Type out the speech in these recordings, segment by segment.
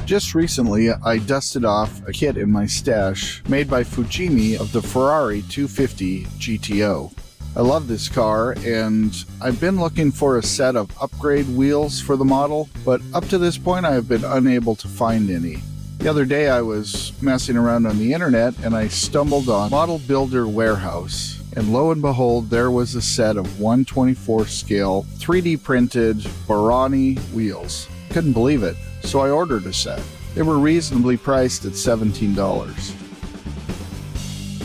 Just recently, I dusted off a kit in my stash made by Fujimi of the Ferrari 250 GTO. I love this car, and I've been looking for a set of upgrade wheels for the model, but up to this point I have been unable to find any. The other day I was messing around on the internet and I stumbled on Model Builder Warehouse, and lo and behold, there was a set of 1/24 scale 3D printed Borrani wheels. Couldn't believe it, so I ordered a set. They were reasonably priced at $17.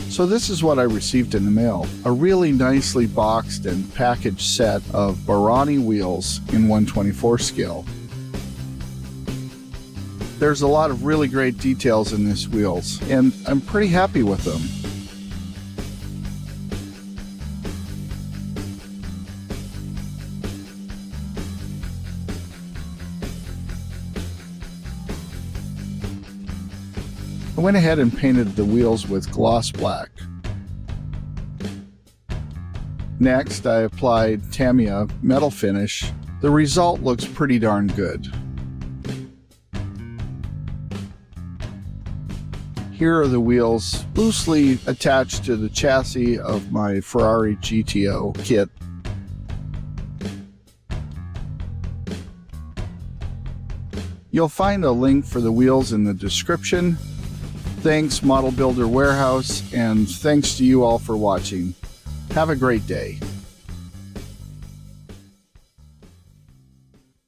So this is what I received in the mail. A really nicely boxed and packaged set of Borrani wheels in 1/24 scale. There's a lot of really great details in these wheels, and I'm pretty happy with them. I went ahead and painted the wheels with gloss black. Next, I applied Tamiya metal finish. The result looks pretty darn good. Here are the wheels loosely attached to the chassis of my Ferrari GTO kit. You'll find a link for the wheels in the description. Thanks, Model Builder Warehouse, and thanks to you all for watching. Have a great day.